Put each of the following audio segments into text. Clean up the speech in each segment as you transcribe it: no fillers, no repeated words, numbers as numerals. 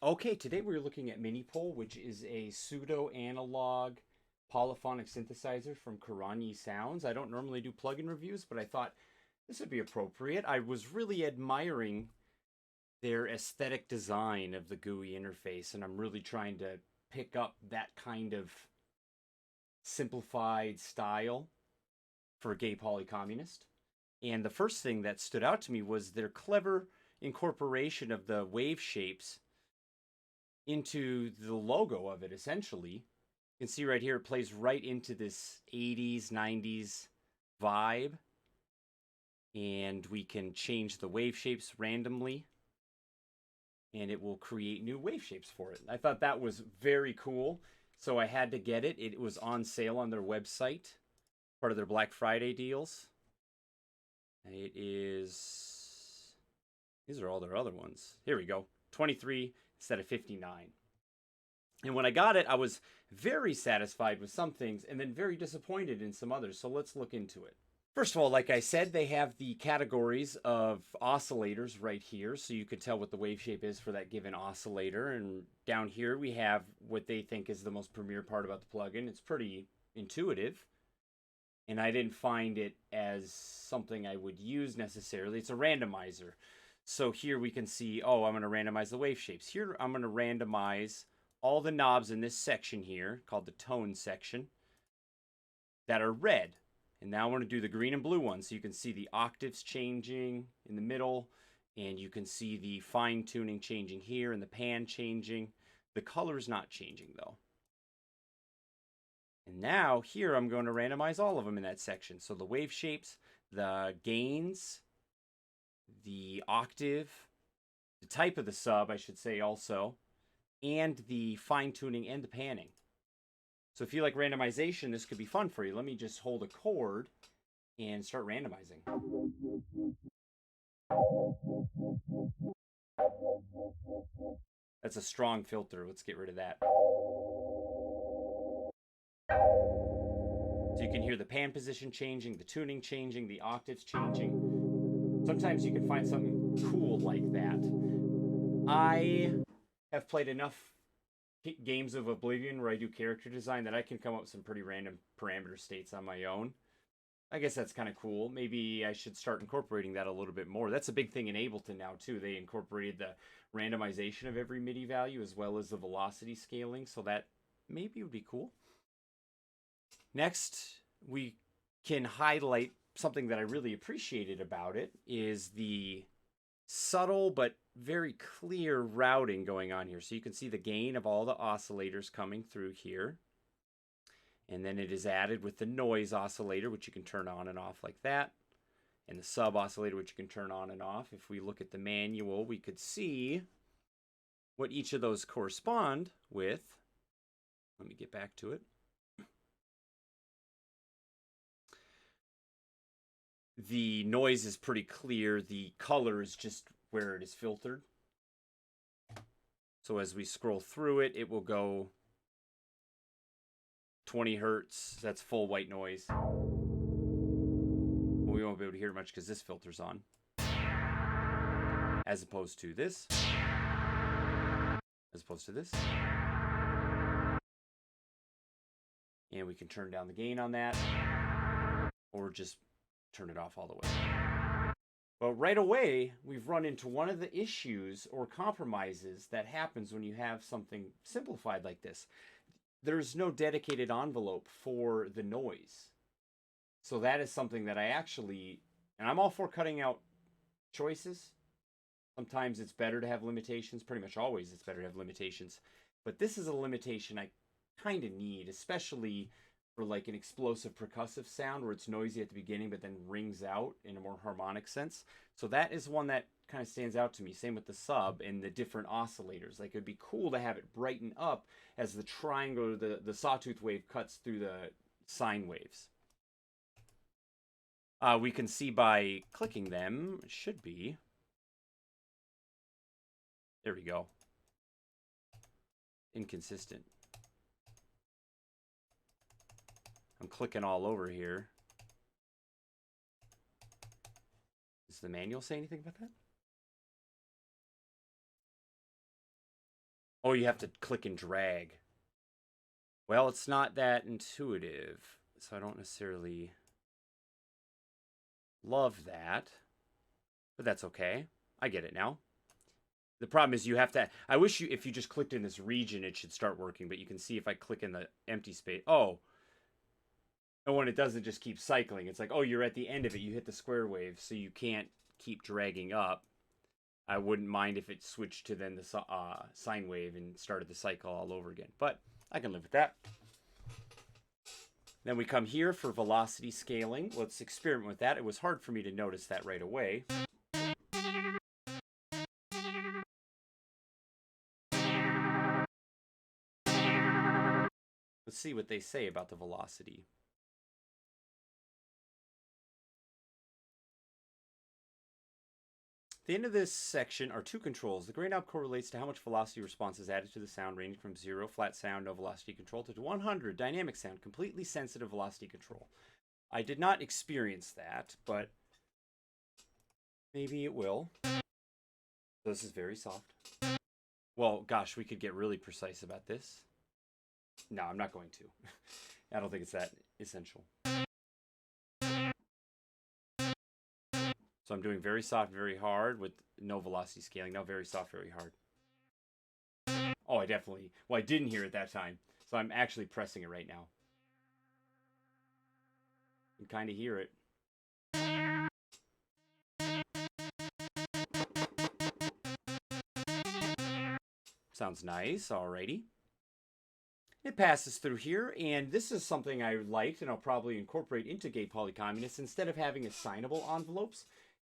Okay, today we're looking at MiniPol, which is a pseudo-analog polyphonic synthesizer from Karanyi Sounds. I don't normally do plugin reviews, but I thought this would be appropriate. I was really admiring their aesthetic design of the GUI interface, and I'm really trying to pick up that kind of simplified style for a gay polycommunist. And the first thing that stood out to me was their clever incorporation of the wave shapes into the logo of it, essentially. You can see right here, it plays right into this 80s, 90s vibe. And we can change the wave shapes randomly. And it will create new wave shapes for it. I thought that was very cool. So I had to get it. It was on sale on their website, part of their Black Friday deals. It is. These are all their other ones. Here we go. 23 instead of 59. And when I got it, I was very satisfied with some things and then very disappointed in some others. So let's look into it. First of all, like I said, they have the categories of oscillators right here, so you can tell what the wave shape is for that given oscillator. And down here we have what they think is the most premier part about the plugin. It's pretty intuitive, and I didn't find it as something I would use necessarily. It's a randomizer. So here we can see, oh, I'm going to randomize the wave shapes. Here I'm going to randomize all the knobs in this section here, called the tone section, that are red. And now I want to do the green and blue ones. So you can see the octaves changing in the middle, and you can see the fine tuning changing here and the pan changing. The color is not changing though. And now here I'm going to randomize all of them in that section. So the wave shapes, the gains, the octave, the type of the sub, I should say also, and the fine tuning and the panning. So if you like randomization, this could be fun for you. Let me just hold a chord and start randomizing. That's a strong filter. Let's get rid of that. So you can hear the pan position changing, the tuning changing, the octaves changing. Sometimes you can find something cool like that. I have played enough games of Oblivion where I do character design that I can come up with some pretty random parameter states on my own. I guess that's kind of cool. Maybe I should start incorporating that a little bit more. That's a big thing in Ableton now too. They incorporated the randomization of every MIDI value as well as the velocity scaling, so that maybe would be cool. Next, we can highlight something that I really appreciated about it is the subtle but very clear routing going on here. So you can see the gain of all the oscillators coming through here. And then it is added with the noise oscillator, which you can turn on and off like that. And the sub oscillator, which you can turn on and off. If we look at the manual, we could see what each of those correspond with. Let me get back to it. The noise is pretty clear. The color is just where it is filtered. So as we scroll through it, it will go 20 hertz. That's full white noise. We won't be able to hear much because this filter's on. As opposed to this. As opposed to this. And we can turn down the gain on that. Or just turn it off all the way. But right away, we've run into one of the issues or compromises that happens when you have something simplified like this. There's no dedicated envelope for the noise. So that is something that I actually, and I'm all for cutting out choices. Sometimes it's better to have limitations. Pretty much always it's better to have limitations. But this is a limitation I kind of need, especially for like an explosive percussive sound where it's noisy at the beginning but then rings out in a more harmonic sense. So that is one that kind of stands out to me. Same with the sub and the different oscillators. Like it'd be cool to have it brighten up as the triangle, the sawtooth wave cuts through the sine waves. We can see by clicking them, it should be. There we go. Inconsistent. I'm clicking all over here. Does the manual say anything about that? Oh, you have to click and drag. Well, it's not that intuitive, so I don't necessarily love that. But that's okay. I get it now. The problem is you have to... I wish if you just clicked in this region, it should start working. But you can see if I click in the empty space... Oh. And when it doesn't just keep cycling, it's like, oh, you're at the end of it. You hit the square wave, so you can't keep dragging up. I wouldn't mind if it switched to then the sine wave and started the cycle all over again. But I can live with that. Then we come here for velocity scaling. Let's experiment with that. It was hard for me to notice that right away. Let's see what they say about the velocity. At the end of this section are two controls. The gray knob correlates to how much velocity response is added to the sound, ranging from 0, flat sound, no velocity control, to 100, dynamic sound, completely sensitive velocity control. I did not experience that, but maybe it will. This is very soft. Well, gosh, we could get really precise about this. No, I'm not going to. I don't think it's that essential. So I'm doing very soft, very hard with no velocity scaling. Now very soft, very hard. Oh, I definitely... Well, I didn't hear it that time. So I'm actually pressing it right now. You can kind of hear it. Sounds nice. Alrighty. It passes through here, and this is something I liked, and I'll probably incorporate into Gay Polycommunist. Instead of having assignable envelopes,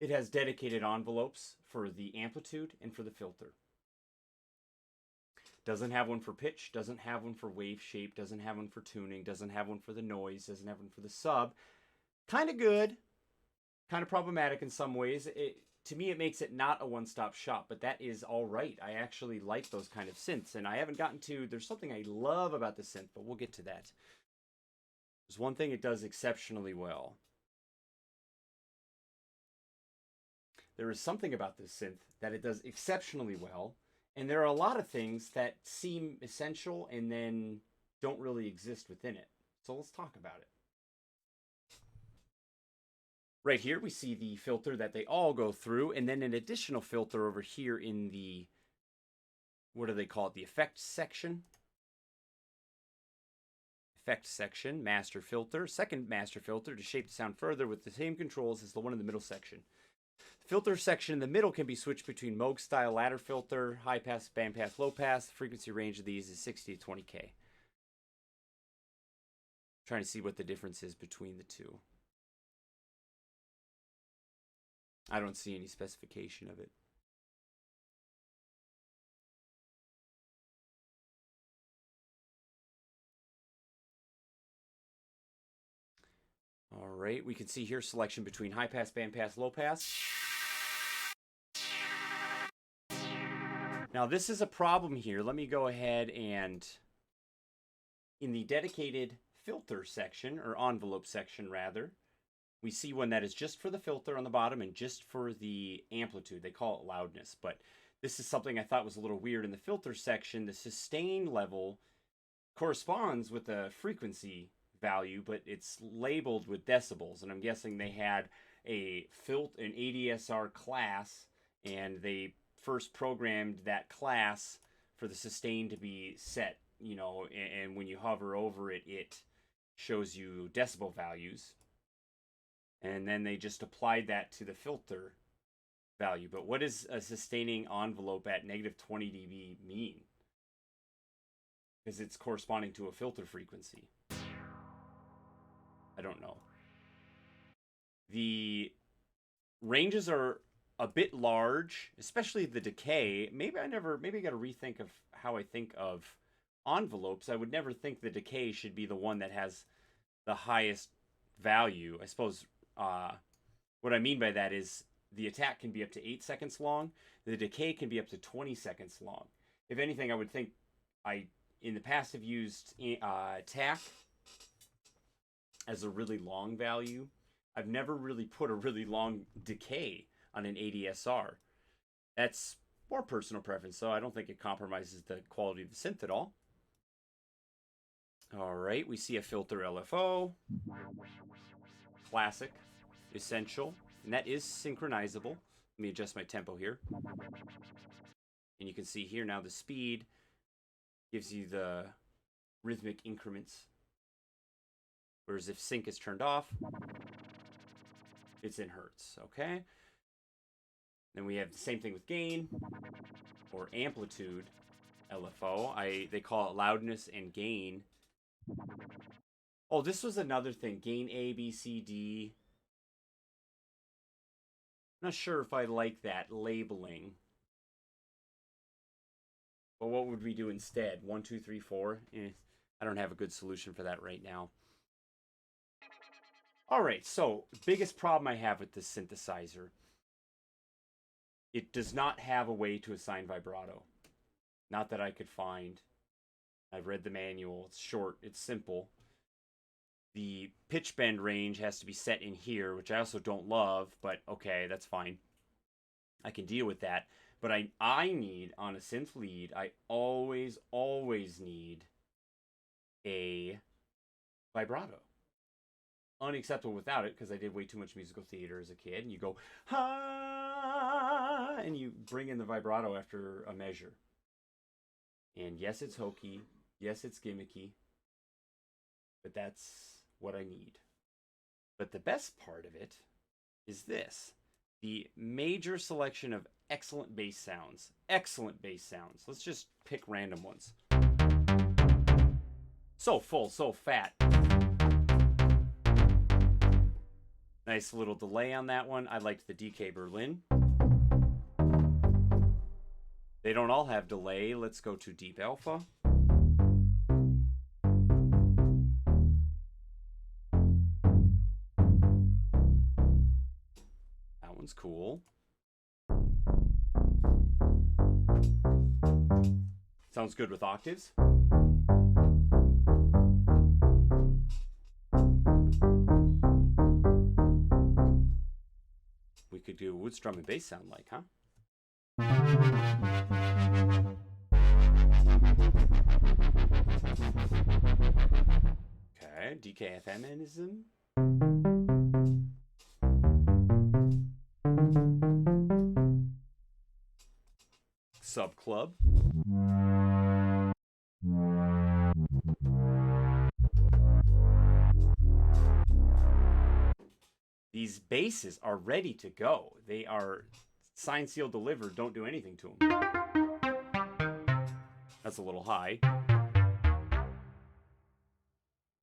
it has dedicated envelopes for the amplitude and for the filter. Doesn't have one for pitch, doesn't have one for wave shape, doesn't have one for tuning, doesn't have one for the noise, doesn't have one for the sub. Kind of good, kind of problematic in some ways. To me, it makes it not a one-stop shop, but that is all right. I actually like those kind of synths, and I haven't gotten to... There's something I love about the synth, but we'll get to that. There's one thing it does exceptionally well. There is something about this synth that it does exceptionally well, and there are a lot of things that seem essential and then don't really exist within it. So let's talk about it. Right here, we see the filter that they all go through, and then an additional filter over here in the, what do they call it? The effect section. Effect section, master filter. Second master filter to shape the sound further with the same controls as the one in the middle section. The filter section in the middle can be switched between Moog style ladder filter, high pass, band pass, low pass. The frequency range of these is 60 to 20K. Trying to see what the difference is between the two. I don't see any specification of it. All right, we can see here selection between high pass, band pass, low pass. Now this is a problem here. Let me go ahead and, in the dedicated filter section, or envelope section rather, we see one that is just for the filter on the bottom and just for the amplitude. They call it loudness, but this is something I thought was a little weird. In the filter section, the sustain level corresponds with the frequency value, but it's labeled with decibels, and I'm guessing they had an ADSR class, and they first programmed that class for the sustain to be set, you know, and when you hover over it, it shows you decibel values. And then they just applied that to the filter value. But what does a sustaining envelope at negative 20 dB mean? Because it's corresponding to a filter frequency. I don't know. The ranges are a bit large, especially the decay. Maybe I got to rethink of how I think of envelopes. I would never think the decay should be the one that has the highest value. I suppose what I mean by that is the attack can be up to 8 seconds long. The decay can be up to 20 seconds long. If anything, I would think I, in the past, have used attack as a really long value. I've never really put a really long decay on an ADSR. That's more personal preference, so I don't think it compromises the quality of the synth at all. All right, we see a filter LFO. Classic, essential, and that is synchronizable. Let me adjust my tempo here. And you can see here now the speed gives you the rhythmic increments. Whereas if sync is turned off, it's in hertz, okay? Then we have the same thing with gain or amplitude LFO. They call it loudness and gain. Oh, this was another thing. Gain A, B, C, D. I'm not sure if I like that labeling. But what would we do instead? 1, 2, 3, 4? I don't have a good solution for that right now. All right, so biggest problem I have with this synthesizer. It does not have a way to assign vibrato. Not that I could find. I've read the manual. It's short. It's simple. The pitch bend range has to be set in here, which I also don't love, but okay, that's fine. I can deal with that. But I need, on a synth lead, I always need a vibrato. Unacceptable without it, because I did way too much musical theater as a kid. And you go, ha, and you bring in the vibrato after a measure. And yes, it's hokey. Yes, it's gimmicky. But that's what I need. But the best part of it is this. The major selection of excellent bass sounds. Excellent bass sounds. Let's just pick random ones. So full, so fat. Nice little delay on that one. I liked the DK Berlin. They don't all have delay. Let's go to Deep Alpha. That one's cool. Sounds good with octaves. We could do what's drum and bass sound like, huh? Okay, DKFMism. Sub Club. These basses are ready to go. They are signed, sealed, delivered. Don't do anything to them. That's a little high.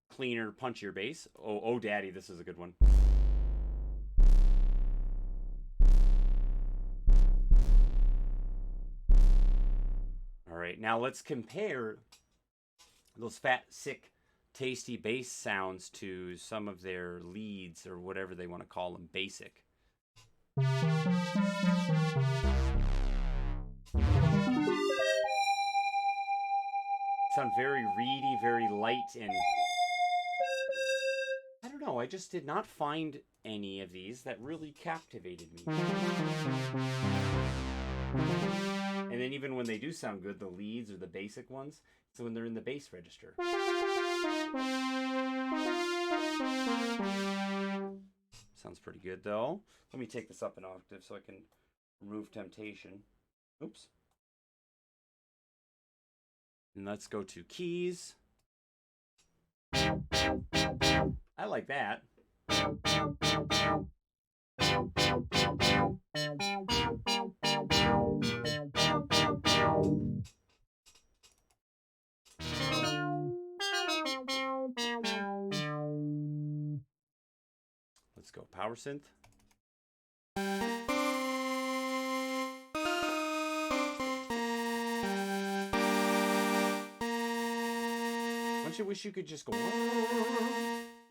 Cleaner, punchier bass. Oh, daddy, this is a good one. All right, now let's compare those fat, sick, tasty bass sounds to some of their leads or whatever they want to call them, basic. Sound very reedy, very light, and I don't know, I just did not find any of these that really captivated me. And then even when they do sound good, the leads or the basic ones, so when they're in the bass register. Sounds pretty good though. Let me take this up an octave so I can remove temptation. Oops. And let's go to keys. I like that. Let's go power synth. Don't you wish you could just go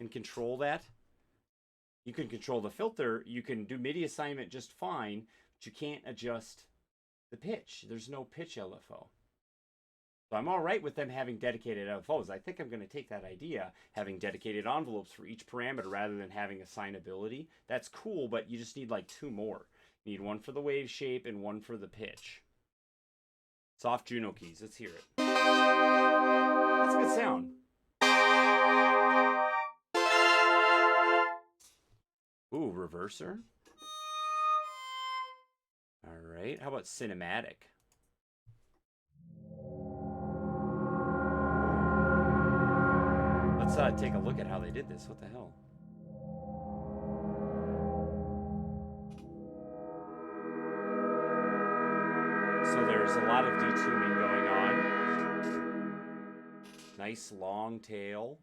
and control that? You can control the filter. You can do MIDI assignment just fine, but you can't adjust the pitch. There's no pitch LFO. So I'm all right with them having dedicated LFOs. I think I'm going to take that idea, having dedicated envelopes for each parameter rather than having assignability. That's cool, but you just need like 2 more. You need one for the wave shape and one for the pitch. Soft Juno keys. Let's hear it. That's a good sound. Ooh, reverser. All right. How about cinematic? Let's take a look at how they did this. What the hell? So there's a lot of detuning going on. Nice long tail.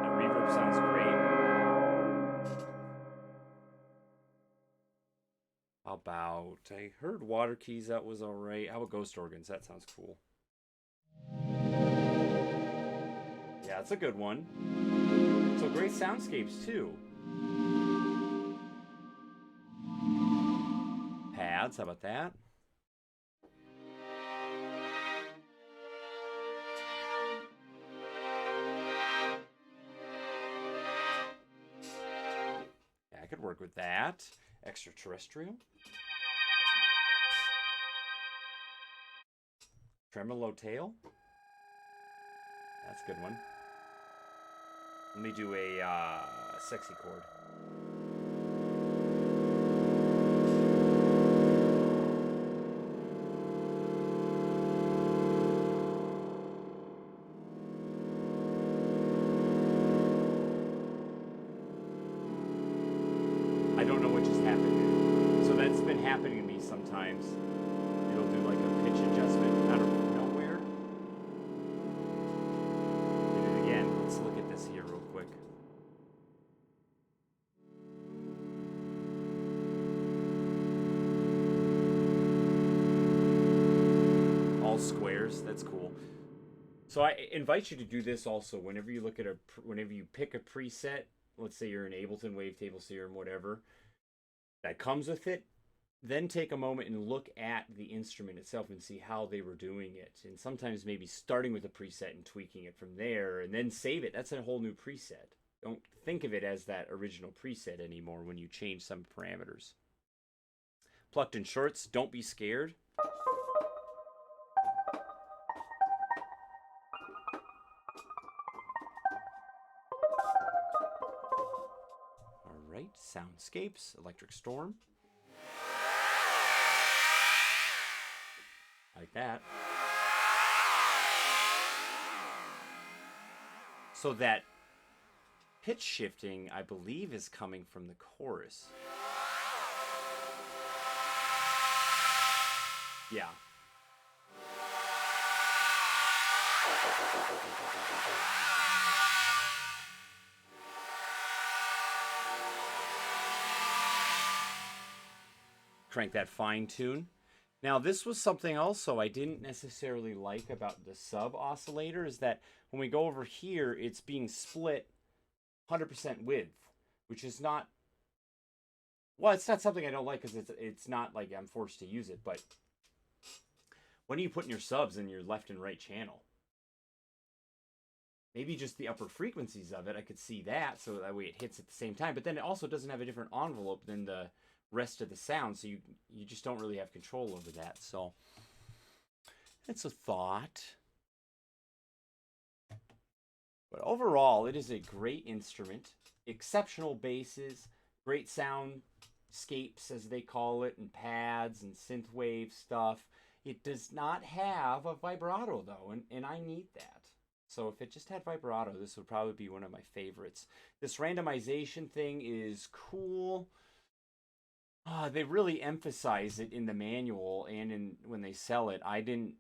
That reverb sounds great. How about, I heard water keys, that was alright. How about ghost organs? That sounds cool. Yeah, it's a good one. So great soundscapes too. Pads, how about that? Yeah, I could work with that. Extraterrestrial. Tremolo tail. That's a good one. Let me do a sexy chord. I don't know what just happened. So that's been happening to me sometimes. It'll do like a pitch adjustment out of nowhere. Did it again. Let's look at this here real quick. All squares. That's cool. So I invite you to do this also whenever you look at whenever you pick a preset. Let's say you're in Ableton, Wavetable, Serum, whatever, that comes with it, then take a moment and look at the instrument itself and see how they were doing it. And sometimes maybe starting with a preset and tweaking it from there, and then save it. That's a whole new preset. Don't think of it as that original preset anymore when you change some parameters. Plucked in shorts, don't be scared. Right, soundscapes, electric storm. Like that. So that pitch shifting, I believe, is coming from the chorus. Yeah. Crank that fine tune. Now this was something also I didn't necessarily like about the sub oscillator, is that when we go over here, it's being split 100% width, which is not, well, it's not something I don't like because it's not like I'm forced to use it, but when are you putting your subs in your left and right channel? Maybe just the upper frequencies of it, I could see that, so that way it hits at the same time, but then it also doesn't have a different envelope than the rest of the sound, so you just don't really have control over that. So it's a thought. But overall, it is a great instrument. Exceptional basses, great soundscapes, as they call it, and pads and synthwave stuff. It does not have a vibrato, though, and I need that. So if it just had vibrato, this would probably be one of my favorites. This randomization thing is cool. They really emphasize it in the manual and when they sell it. I don't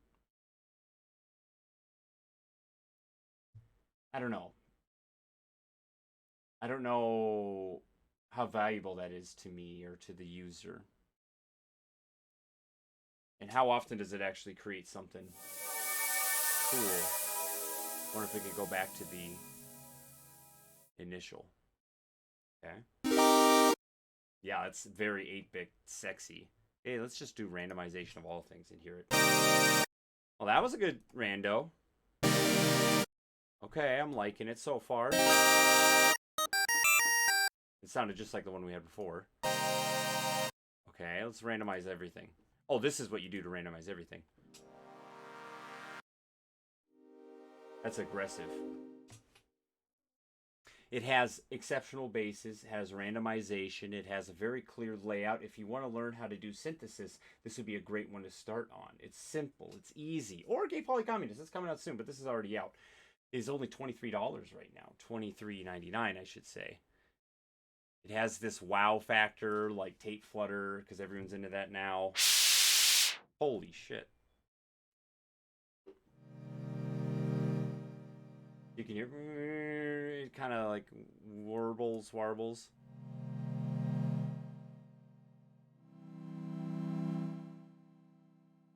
know. I don't know how valuable that is to me or to the user. And how often does it actually create something cool? I wonder if we could go back to the initial. Okay. Yeah, it's very 8-bit sexy. Hey, let's just do randomization of all things and hear it. Well, that was a good rando. Okay, I'm liking it so far. It sounded just like the one we had before. Okay, let's randomize everything. Oh, this is what you do to randomize everything. That's aggressive. It has exceptional basses, has randomization, it has a very clear layout. If you want to learn how to do synthesis, this would be a great one to start on. It's simple, it's easy. Or Gay Polycommunist, it's coming out soon, but this is already out. It's only $23 right now, $23.99, I should say. It has this wow factor, like tape flutter, because everyone's into that now. Holy shit. You can hear it kind of like warbles.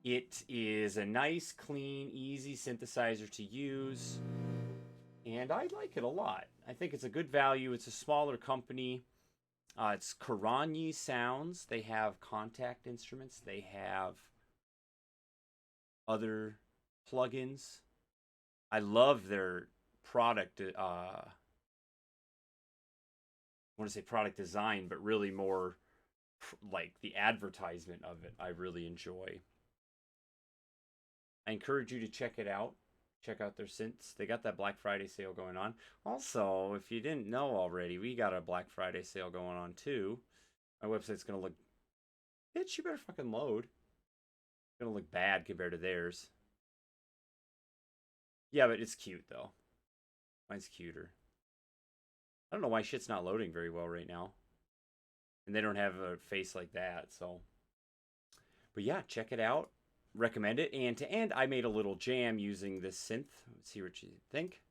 It is a nice, clean, easy synthesizer to use, and I like it a lot. I think it's a good value. It's a smaller company. It's Karanyi Sounds. They have contact instruments. They have other plugins. I love their product. I want to say product design, but really more like the advertisement of it. I really enjoy. I encourage you to check it out. Check out their synths. They got that Black Friday sale going on. Also, if you didn't know already, we got a Black Friday sale going on too. My website's going to look... Bitch, you better fucking load. It's going to look bad compared to theirs. Yeah, but it's cute though. Mine's cuter. I don't know why shit's not loading very well right now. And they don't have a face like that, so... But yeah, check it out. Recommend it. And to end, I made a little jam using this synth. Let's see what you think.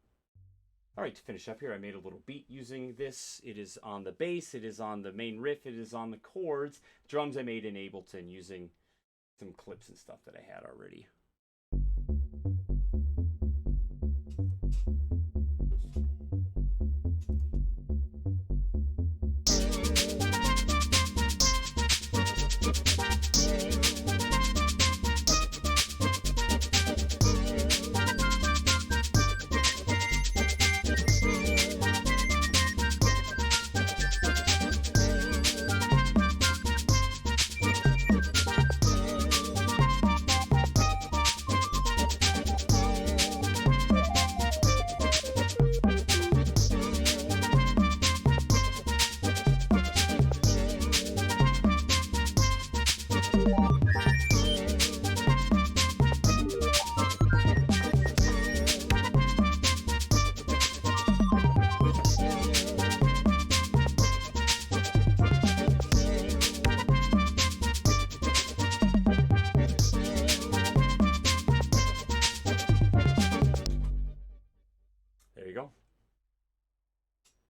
All right, to finish up here, I made a little beat using this. It is on the bass, it is on the main riff, it is on the chords. Drums I made in Ableton using some clips and stuff that I had already. There you go.